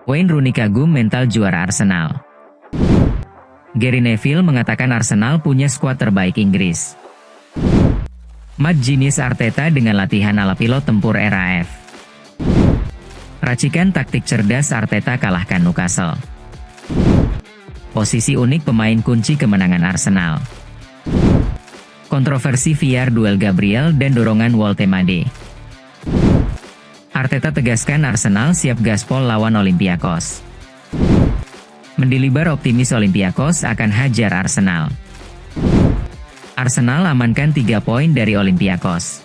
Wayne Rooney kagum mental juara Arsenal. Gary Neville mengatakan Arsenal punya skuad terbaik Inggris. Mad Genius Arteta dengan latihan ala pilot tempur RAF. Racikan taktik cerdas Arteta kalahkan Newcastle. Posisi unik pemain kunci kemenangan Arsenal. Kontroversi VR duel Gabriel dan dorongan Woltemade. Arteta tegaskan Arsenal siap gaspol lawan Olympiakos. Mendilibar optimis Olympiakos akan hajar Arsenal. Arsenal amankan 3 poin dari Olympiakos.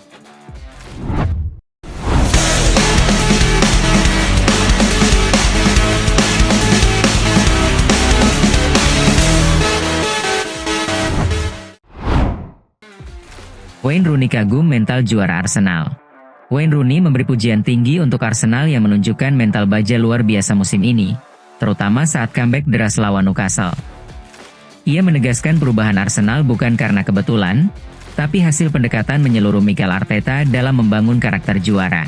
Wayne Rooney kagum mental juara Arsenal. Wayne Rooney memberi pujian tinggi untuk Arsenal yang menunjukkan mental baja luar biasa musim ini, terutama saat comeback deras lawan Newcastle. Ia menegaskan perubahan Arsenal bukan karena kebetulan, tapi hasil pendekatan menyeluruh Mikel Arteta dalam membangun karakter juara.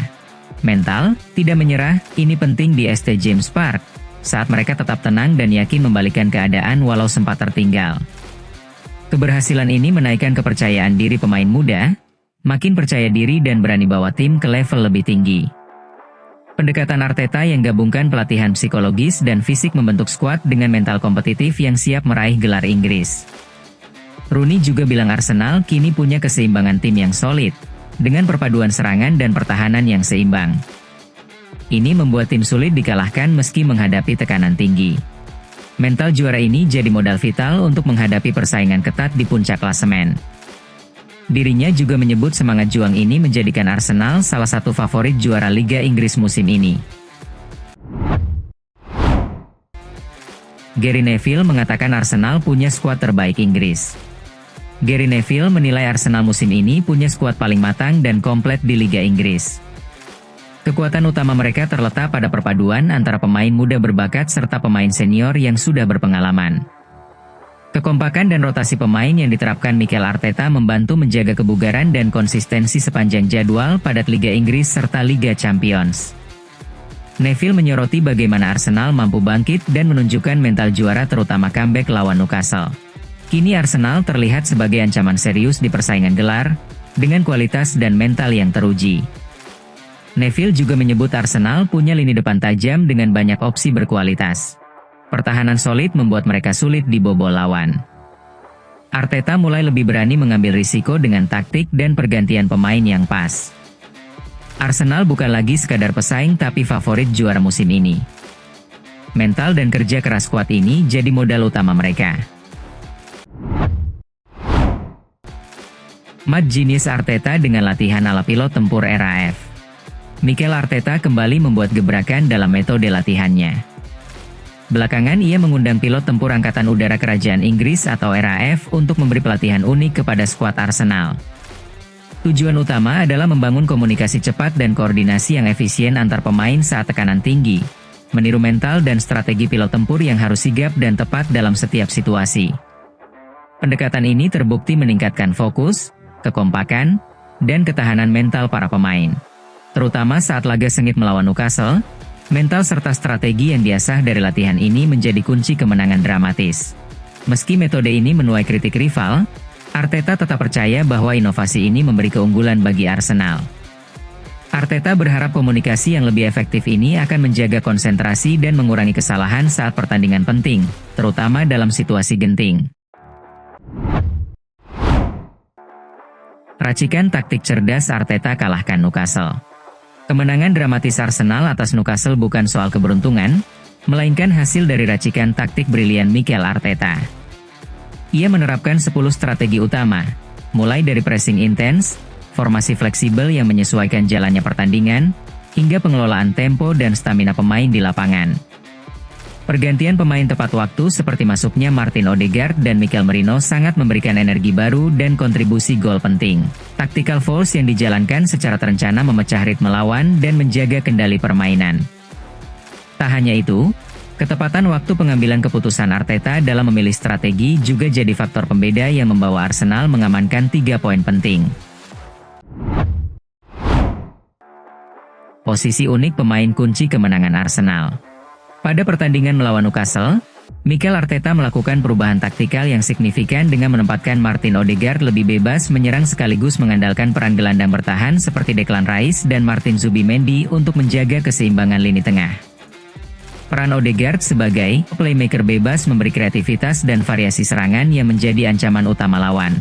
Mental, tidak menyerah, ini penting di ST James Park, saat mereka tetap tenang dan yakin membalikan keadaan walau sempat tertinggal. Keberhasilan ini menaikkan kepercayaan diri pemain muda, makin percaya diri dan berani bawa tim ke level lebih tinggi. Pendekatan Arteta yang gabungkan pelatihan psikologis dan fisik membentuk skuad dengan mental kompetitif yang siap meraih gelar Inggris. Rooney juga bilang Arsenal kini punya keseimbangan tim yang solid, dengan perpaduan serangan dan pertahanan yang seimbang. Ini membuat tim sulit dikalahkan meski menghadapi tekanan tinggi. Mental juara ini jadi modal vital untuk menghadapi persaingan ketat di puncak klasemen. Dirinya juga menyebut semangat juang ini menjadikan Arsenal salah satu favorit juara Liga Inggris musim ini. Gary Neville mengatakan Arsenal punya skuad terbaik Inggris. Gary Neville menilai Arsenal musim ini punya skuad paling matang dan komplit di Liga Inggris. Kekuatan utama mereka terletak pada perpaduan antara pemain muda berbakat serta pemain senior yang sudah berpengalaman. Kekompakan dan rotasi pemain yang diterapkan Mikel Arteta membantu menjaga kebugaran dan konsistensi sepanjang jadwal padat Liga Inggris serta Liga Champions. Neville menyoroti bagaimana Arsenal mampu bangkit dan menunjukkan mental juara terutama comeback lawan Newcastle. Kini Arsenal terlihat sebagai ancaman serius di persaingan gelar, dengan kualitas dan mental yang teruji. Neville juga menyebut Arsenal punya lini depan tajam dengan banyak opsi berkualitas. Pertahanan solid membuat mereka sulit dibobol lawan. Arteta mulai lebih berani mengambil risiko dengan taktik dan pergantian pemain yang pas. Arsenal bukan lagi sekadar pesaing tapi favorit juara musim ini. Mental dan kerja keras skuad ini jadi modal utama mereka. Mad Genius Arteta dengan latihan ala pilot tempur RAF. Mikel Arteta kembali membuat gebrakan dalam metode latihannya. Belakangan ia mengundang pilot tempur Angkatan Udara Kerajaan Inggris atau RAF untuk memberi pelatihan unik kepada skuad Arsenal. Tujuan utama adalah membangun komunikasi cepat dan koordinasi yang efisien antar pemain saat tekanan tinggi, meniru mental dan strategi pilot tempur yang harus sigap dan tepat dalam setiap situasi. Pendekatan ini terbukti meningkatkan fokus, kekompakan, dan ketahanan mental para pemain. Terutama saat laga sengit melawan Newcastle, mental serta strategi yang diasah dari latihan ini menjadi kunci kemenangan dramatis. Meski metode ini menuai kritik rival, Arteta tetap percaya bahwa inovasi ini memberi keunggulan bagi Arsenal. Arteta berharap komunikasi yang lebih efektif ini akan menjaga konsentrasi dan mengurangi kesalahan saat pertandingan penting, terutama dalam situasi genting. Racikan taktik cerdas Arteta kalahkan Newcastle. Kemenangan dramatis Arsenal atas Newcastle bukan soal keberuntungan, melainkan hasil dari racikan taktik brilian Mikel Arteta. Ia menerapkan 10 strategi utama, mulai dari pressing intens, formasi fleksibel yang menyesuaikan jalannya pertandingan, hingga pengelolaan tempo dan stamina pemain di lapangan. Pergantian pemain tepat waktu seperti masuknya Martin Odegaard dan Mikel Merino sangat memberikan energi baru dan kontribusi gol penting. Tactical fouls yang dijalankan secara terencana memecah ritme lawan dan menjaga kendali permainan. Tak hanya itu, ketepatan waktu pengambilan keputusan Arteta dalam memilih strategi juga jadi faktor pembeda yang membawa Arsenal mengamankan 3 poin penting. Posisi unik pemain kunci kemenangan Arsenal. Pada pertandingan melawan Newcastle, Mikel Arteta melakukan perubahan taktikal yang signifikan dengan menempatkan Martin Odegaard lebih bebas menyerang sekaligus mengandalkan peran gelandang bertahan seperti Declan Rice dan Martin Zubimendi untuk menjaga keseimbangan lini tengah. Peran Odegaard sebagai playmaker bebas memberi kreativitas dan variasi serangan yang menjadi ancaman utama lawan.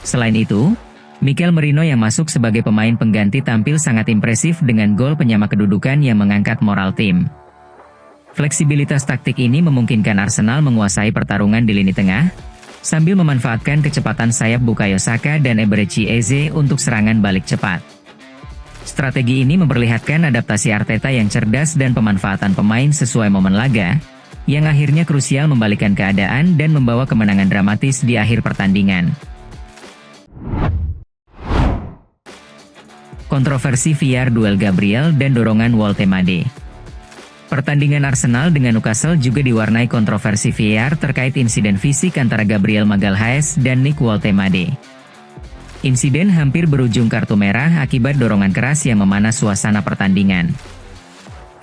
Selain itu, Mikel Merino yang masuk sebagai pemain pengganti tampil sangat impresif dengan gol penyama kedudukan yang mengangkat moral tim. Fleksibilitas taktik ini memungkinkan Arsenal menguasai pertarungan di lini tengah, sambil memanfaatkan kecepatan sayap Bukayo Saka dan Eberechi Eze untuk serangan balik cepat. Strategi ini memperlihatkan adaptasi Arteta yang cerdas dan pemanfaatan pemain sesuai momen laga, yang akhirnya krusial membalikan keadaan dan membawa kemenangan dramatis di akhir pertandingan. Kontroversi VAR duel Gabriel dan dorongan Woltemade. Pertandingan Arsenal dengan Newcastle juga diwarnai kontroversi VAR terkait insiden fisik antara Gabriel Magalhaes dan Nick Woltemade. Insiden hampir berujung kartu merah akibat dorongan keras yang memanas suasana pertandingan.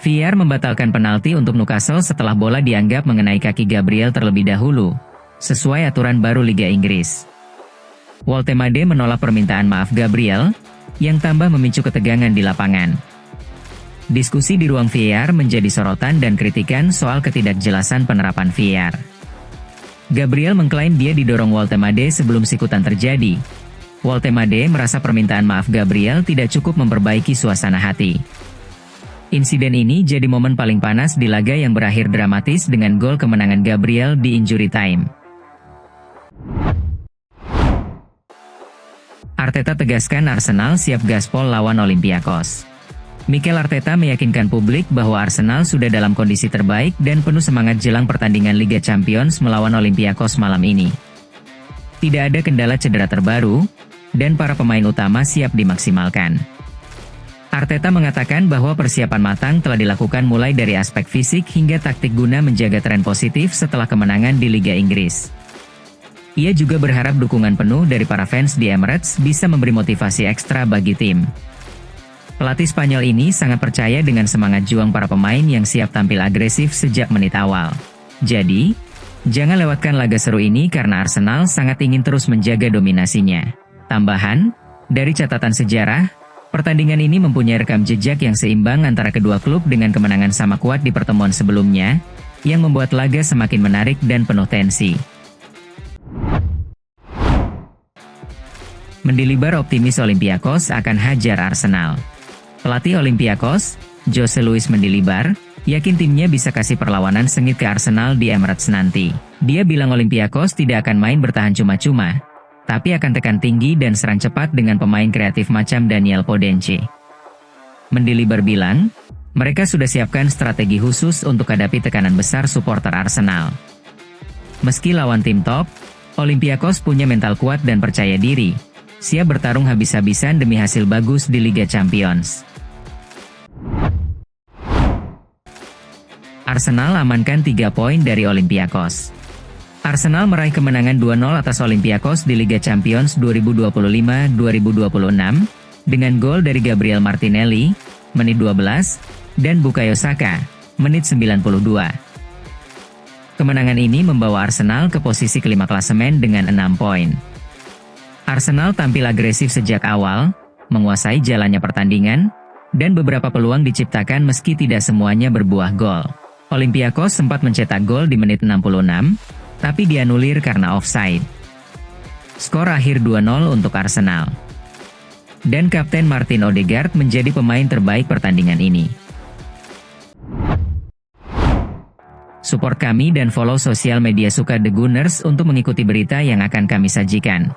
VAR membatalkan penalti untuk Newcastle setelah bola dianggap mengenai kaki Gabriel terlebih dahulu, sesuai aturan baru Liga Inggris. Woltemade menolak permintaan maaf Gabriel, yang tambah memicu ketegangan di lapangan. Diskusi di ruang VAR menjadi sorotan dan kritikan soal ketidakjelasan penerapan VAR. Gabriel mengklaim dia didorong Woltemade sebelum sikutan terjadi. Woltemade merasa permintaan maaf Gabriel tidak cukup memperbaiki suasana hati. Insiden ini jadi momen paling panas di laga yang berakhir dramatis dengan gol kemenangan Gabriel di injury time. Arteta tegaskan Arsenal siap gaspol lawan Olympiakos. Mikel Arteta meyakinkan publik bahwa Arsenal sudah dalam kondisi terbaik dan penuh semangat jelang pertandingan Liga Champions melawan Olympiakos malam ini. Tidak ada kendala cedera terbaru, dan para pemain utama siap dimaksimalkan. Arteta mengatakan bahwa persiapan matang telah dilakukan mulai dari aspek fisik hingga taktik guna menjaga tren positif setelah kemenangan di Liga Inggris. Ia juga berharap dukungan penuh dari para fans di Emirates bisa memberi motivasi ekstra bagi tim. Pelatih Spanyol ini sangat percaya dengan semangat juang para pemain yang siap tampil agresif sejak menit awal. Jadi, jangan lewatkan laga seru ini karena Arsenal sangat ingin terus menjaga dominasinya. Tambahan, dari catatan sejarah, pertandingan ini mempunyai rekam jejak yang seimbang antara kedua klub dengan kemenangan sama kuat di pertemuan sebelumnya, yang membuat laga semakin menarik dan penuh tensi. Mendilibar optimis Olympiakos akan hajar Arsenal. Pelatih Olympiakos, Jose Luis Mendilibar, yakin timnya bisa kasih perlawanan sengit ke Arsenal di Emirates nanti. Dia bilang Olympiakos tidak akan main bertahan cuma-cuma, tapi akan tekan tinggi dan serang cepat dengan pemain kreatif macam Daniel Podence. Mendilibar bilang, mereka sudah siapkan strategi khusus untuk hadapi tekanan besar supporter Arsenal. Meski lawan tim top, Olympiakos punya mental kuat dan percaya diri, siap bertarung habis-habisan demi hasil bagus di Liga Champions. Arsenal amankan 3 poin dari Olympiakos. Arsenal meraih kemenangan 2-0 atas Olympiakos di Liga Champions 2025-2026 dengan gol dari Gabriel Martinelli, menit 12, dan Bukayo Saka, menit 92. Kemenangan ini membawa Arsenal ke posisi kelima klasemen dengan 6 poin. Arsenal tampil agresif sejak awal, menguasai jalannya pertandingan, dan beberapa peluang diciptakan meski tidak semuanya berbuah gol. Olympiakos sempat mencetak gol di menit 66, tapi dianulir karena offside. Skor akhir 2-0 untuk Arsenal. Dan Kapten Martin Odegaard menjadi pemain terbaik pertandingan ini. Support kami dan follow sosial media Suka The Gunners untuk mengikuti berita yang akan kami sajikan.